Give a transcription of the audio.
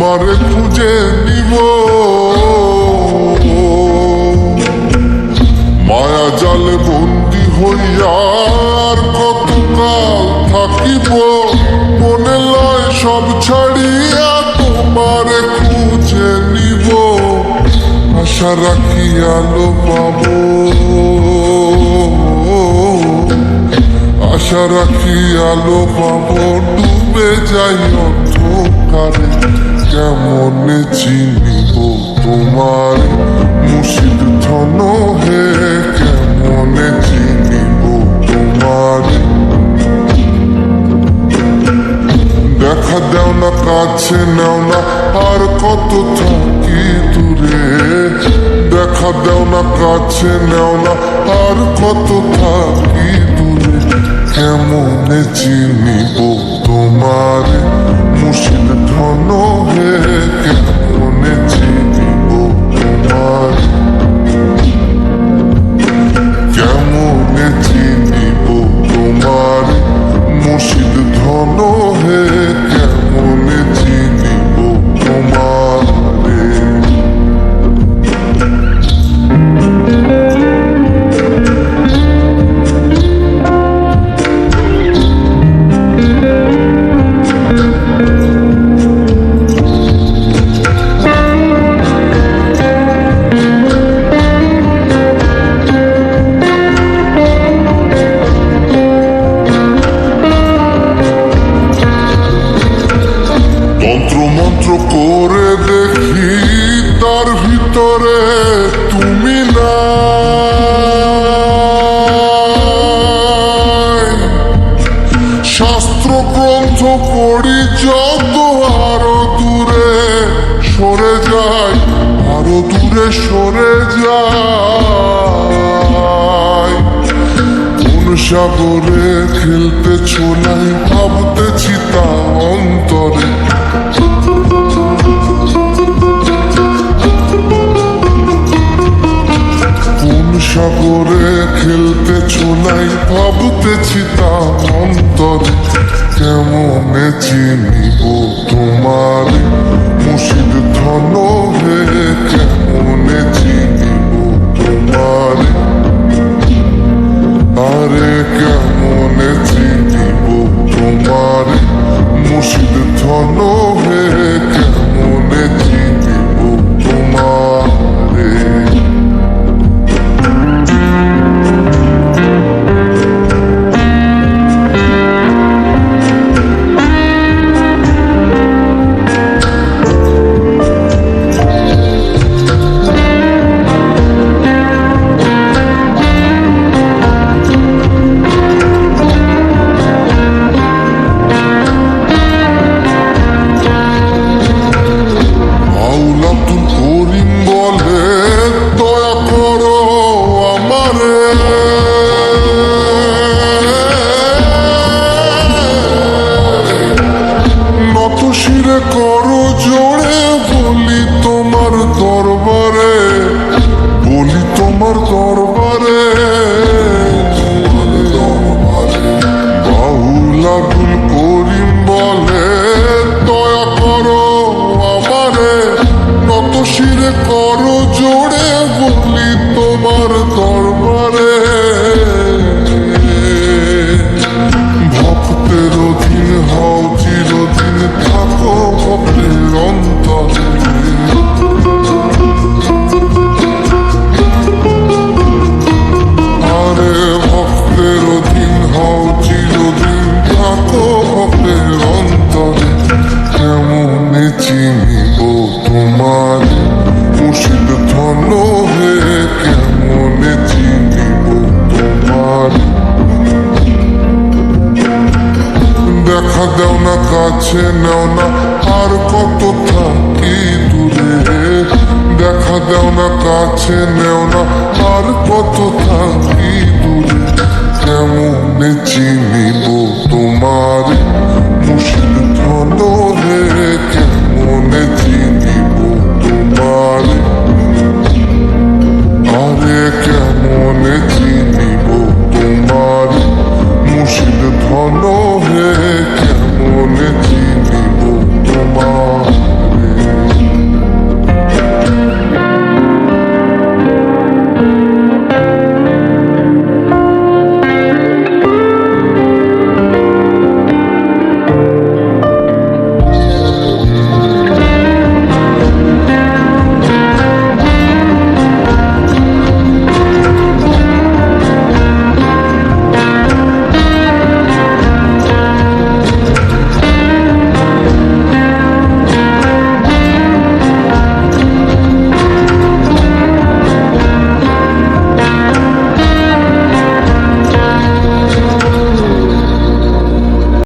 তোমারে খুঁজে নিব, মায়া জালে বন্দি হইয়া আর কতকাল থাকিব, মনে লয় সব ছাড়িয়া তোমারে খুঁজে নিব, আশা রাখি আলো পাবো, আশা রাখি আলো পাবো, ডুবে যাই অন্ধকারে, কেমনে চিনিব তোমার মুর্শিদ ধন হে, কেমনে চিনিব তোমার। দেখা দাও না, কাছে নাও না, আর কত থাকি দূরে, দেখা দাও না, কাছে নাও না, আর কত থাকি দূরে, কেমনে চিনিব তোমার মুর্শিদ ধন হে, কেমনে চিনিব তোমার, কেমনে চিনিব তোমার মুর্শিদ ধন হে, কেমনে চিনিব তোমারে। মন্ত্র করে দেখি তার ভিতরে তুমি নাই, শাস্ত্র গ্রন্থ পড়ি যত আরো দূরে সরে যায়, আরো দূরে সরে যায়, কোন সাগরে খেলতে ছোলাই ভাবতেছি তা অন্তরে, সাগরে খেলতে ছোলাই ভাবতেছি তা অন্তরে, কেমনে চিনিব তোমার মুর্শিদ ধন হে, কেমনে চিনিব তোমার, আরে কেমনে চিনিব তোমার মুর্শিদ ধন হে, কেমনে চিনিব তোমারে। শিরে করো জোরে বলি তোমার দরবারে, বলি তোমার দরবারে, বাউল আব্দুল করিম বলে দয়া করো আমারে, নত শিরে করো জোরে বলি তোমার দরবারে, ভক্তের অধীন হও চিরদিন, থাকো ভক্তের অন্তরে, আরে ভক্তের অধীন হও চিরদিন, থাকো ভক্তের অন্তরে, কেমনে চিনিব তোমার মুর্শিদ ধন হে, কেমনে চিনিব তোমার। দেখা দাও না, কাছে নাও না, আর কত থাকি দূরে, দেখা দাও না, কাছে নেও না, আর কত থাকি দূরে, কেমনে চিনিব তোমার মুর্শিদ ধন